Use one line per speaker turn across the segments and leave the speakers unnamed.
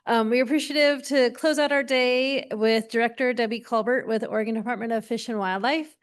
We're appreciative to close out our day with Director Debbie Colbert with Oregon Department of Fish and Wildlife.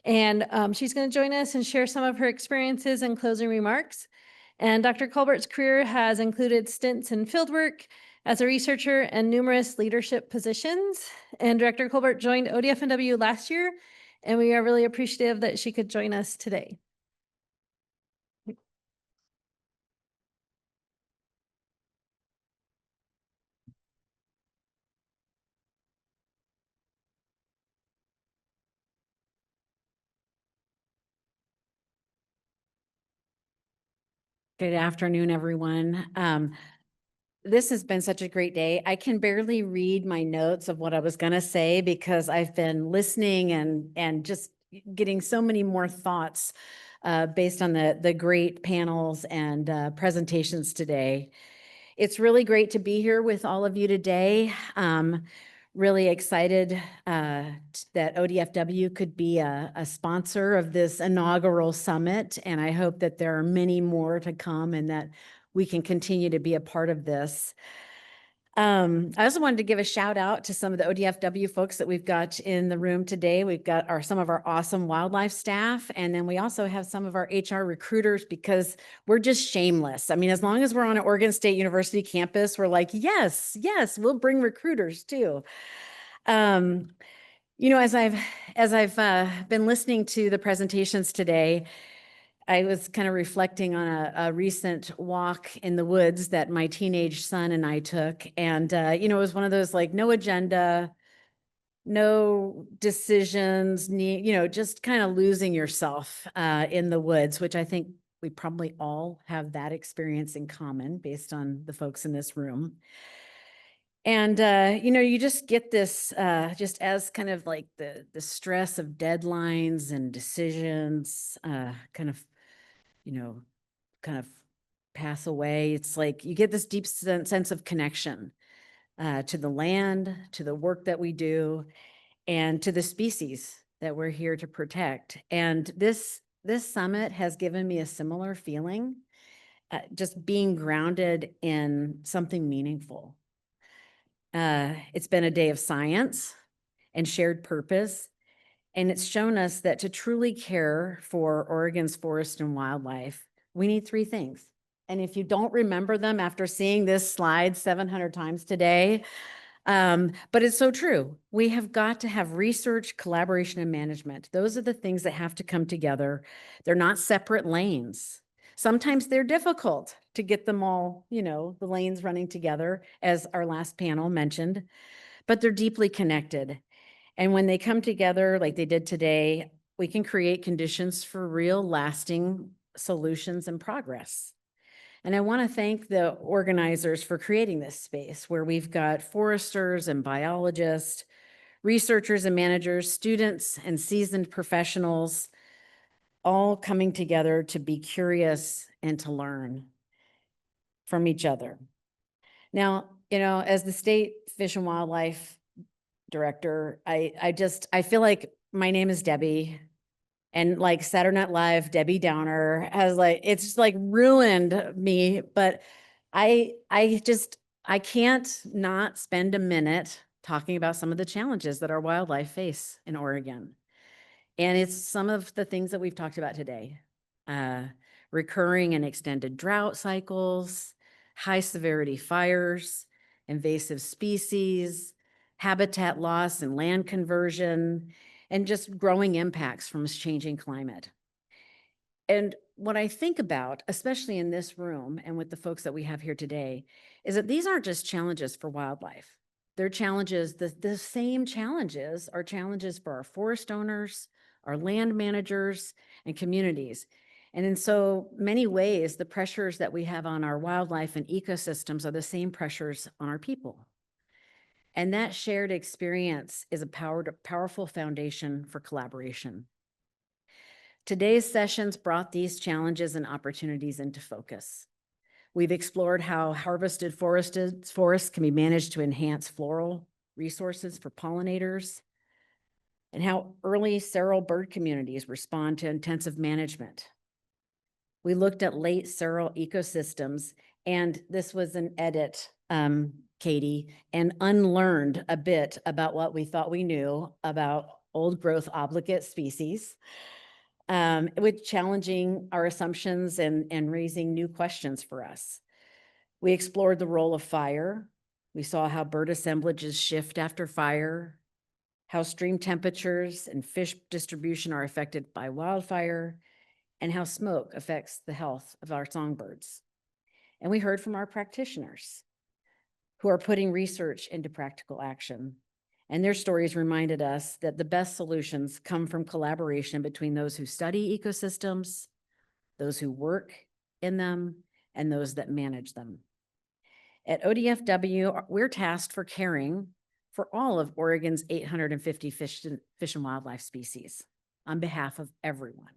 And she's going to join us and share some of her experiences and closing remarks. And Dr. Colbert's career has included stints in fieldwork as a researcher and numerous leadership positions. And Director Colbert joined ODFW last year, and we are really appreciative that she could join us today.
Good afternoon, everyone. This has been such a great day. I can barely read my notes of what I was going to say because I've been listening and just getting so many more thoughts based on the great panels and presentations today. It's really great to be here with all of you today. Really excited that ODFW could be a sponsor of this inaugural summit, and I hope that there are many more to come and that we can continue to be a part of this. I also wanted to give a shout out to some of the ODFW folks that we've got in the room today. We've got some of our awesome wildlife staff, and then we also have some of our HR recruiters because we're just shameless. I mean, as long as we're on an Oregon State University campus, we're like, yes, we'll bring recruiters too. You know, as I've been listening to the presentations today, I was kind of reflecting on a recent walk in the woods that my teenage son and I took. And, you know, it was one of those like no agenda, no decisions, you know, just kind of losing yourself in the woods, which I think we probably all have that experience in common based on the folks in this room. And, you know, you just get this just as kind of like the stress of deadlines and decisions kind of, you know, kind of pass away. It's like you get this deep sense of connection to the land, to the work that we do, and to the species that we're here to protect. And this summit has given me a similar feeling, just being grounded in something meaningful. It's been a day of science and shared purpose, and it's shown us that to truly care for Oregon's forest and wildlife, we need three things. And if you don't remember them after seeing this slide 700 times today, but it's so true. We have got to have research, collaboration, and management. Those are the things that have to come together. They're not separate lanes. Sometimes they're difficult to get them all, you know, the lanes running together, as our last panel mentioned, but they're deeply connected. And when they come together like they did today, we can create conditions for real lasting solutions and progress. And I want to thank the organizers for creating this space where we've got foresters and biologists, researchers and managers, students and seasoned professionals, all coming together to be curious and to learn from each other. Now, you know, as the state Fish and Wildlife Director, I feel like my name is Debbie. And like Saturday Night Live, Debbie Downer has like, it's just like ruined me, but I can't not spend a minute talking about some of the challenges that our wildlife face in Oregon. And it's some of the things that we've talked about today. Recurring and extended drought cycles, high severity fires, invasive species, habitat loss and land conversion, and just growing impacts from changing climate. And what I think about, especially in this room and with the folks that we have here today, is that these aren't just challenges for wildlife. They're challenges, the same challenges are challenges for our forest owners, our land managers, and communities. And in so many ways, the pressures that we have on our wildlife and ecosystems are the same pressures on our people. And that shared experience is a powerful foundation for collaboration. Today's sessions brought these challenges and opportunities into focus. We've explored how harvested forests can be managed to enhance floral resources for pollinators, and how early seral bird communities respond to intensive management. We looked at late seral ecosystems, and this was an edit Katie, and unlearned a bit about what we thought we knew about old growth obligate species, with challenging our assumptions and raising new questions for us. We explored the role of fire. We saw how bird assemblages shift after fire, how stream temperatures and fish distribution are affected by wildfire, and how smoke affects the health of our songbirds. And we heard from our practitioners who are putting research into practical action. And their stories reminded us that the best solutions come from collaboration between those who study ecosystems, those who work in them, and those that manage them. At ODFW, we're tasked for caring for all of Oregon's 850 fish and wildlife species on behalf of everyone.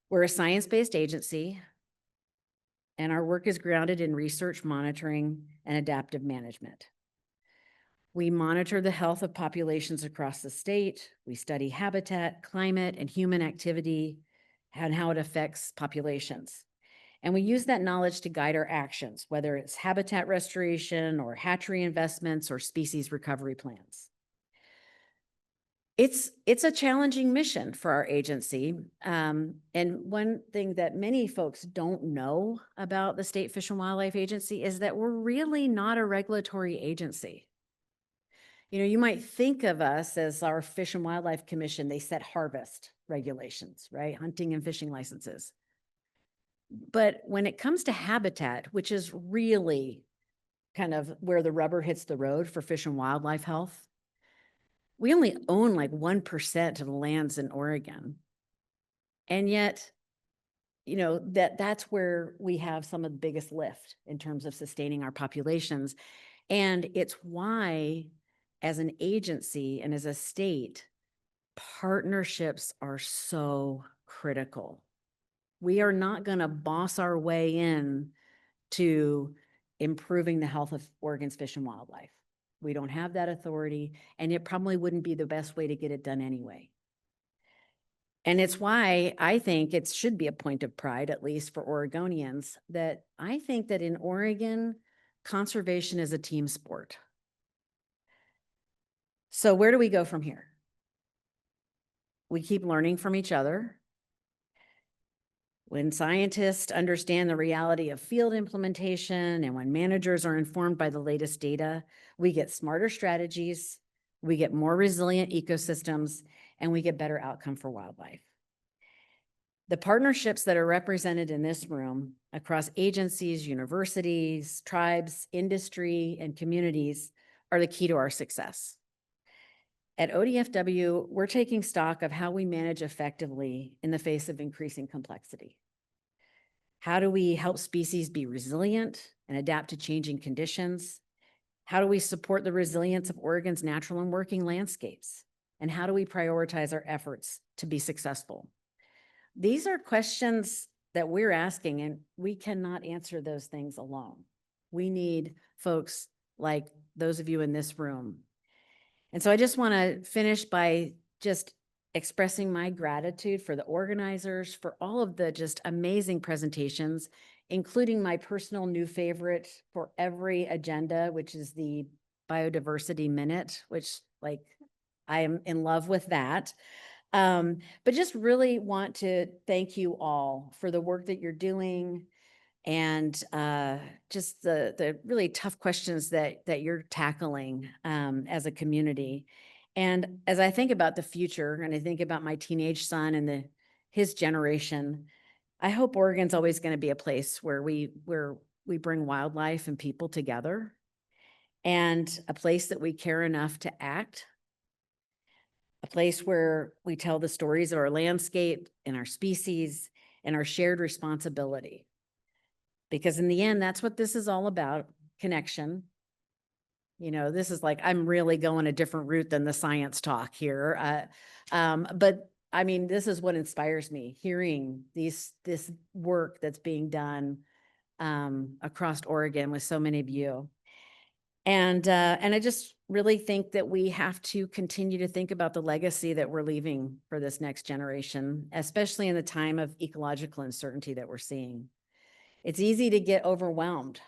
We're a science-based agency, and our work is grounded in research, monitoring, and adaptive management. We monitor the health of populations across the state. We study habitat, climate, and human activity, and how it affects populations. And we use that knowledge to guide our actions, whether it's habitat restoration or hatchery investments or species recovery plans. It's a challenging mission for our agency. And one thing that many folks don't know about the State Fish and Wildlife Agency is that we're really not a regulatory agency. You know, you might think of us as our Fish and Wildlife Commission. They set harvest regulations, right? Hunting and fishing licenses. But when it comes to habitat, which is really kind of where the rubber hits the road for fish and wildlife health, we only own like 1% of the lands in Oregon. And yet, you know, that's where we have some of the biggest lift in terms of sustaining our populations. And it's why, as an agency and as a state, partnerships are so critical. We are not going to boss our way in to improving the health of Oregon's fish and wildlife. We don't have that authority, and it probably wouldn't be the best way to get it done anyway. And it's why I think it should be a point of pride, at least for Oregonians, that I think that in Oregon, conservation is a team sport. So where do we go from here? We keep learning from each other. When scientists understand the reality of field implementation and when managers are informed by the latest data, we get smarter strategies, we get more resilient ecosystems, and we get better outcome for wildlife. The partnerships that are represented in this room across agencies, universities, tribes, industry, and communities are the key to our success. At ODFW, we're taking stock of how we manage effectively in the face of increasing complexity. How do we help species be resilient and adapt to changing conditions? How do we support the resilience of Oregon's natural and working landscapes? And how do we prioritize our efforts to be successful? These are questions that we're asking, and we cannot answer those things alone. We need folks like those of you in this room. And so I just want to finish by just expressing my gratitude for the organizers, for all of the just amazing presentations, including my personal new favorite for every agenda, which is the Biodiversity Minute, which like I am in love with that. But just really want to thank you all for the work that you're doing and just the really tough questions that you're tackling as a community. And as I think about the future and I think about my teenage son and his generation, I hope Oregon's always going to be a place where we bring wildlife and people together, and a place that we care enough to act, a place where we tell the stories of our landscape and our species and our shared responsibility. Because in the end, that's what this is all about, connection. You know, this is like, I'm really going a different route than the science talk here. But I mean, this is what inspires me, hearing this work that's being done across Oregon with so many of you. And I just really think that we have to continue to think about the legacy that we're leaving for this next generation, especially in the time of ecological uncertainty that we're seeing. It's easy to get overwhelmed,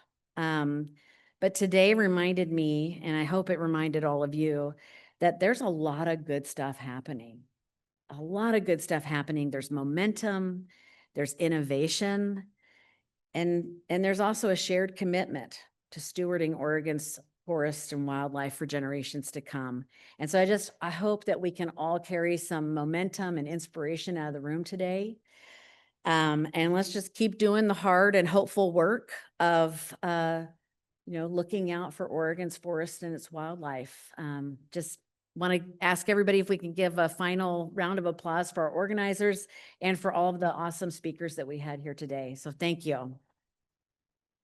But today reminded me, and I hope it reminded all of you, that there's a lot of good stuff happening. A lot of good stuff happening. There's momentum, there's innovation, and there's also a shared commitment to stewarding Oregon's forests and wildlife for generations to come. And so I hope that we can all carry some momentum and inspiration out of the room today. And let's just keep doing the hard and hopeful work of, looking out for Oregon's forest and its wildlife. Just want to ask everybody if we can give a final round of applause for our organizers and for all of the awesome speakers that we had here today. So thank you.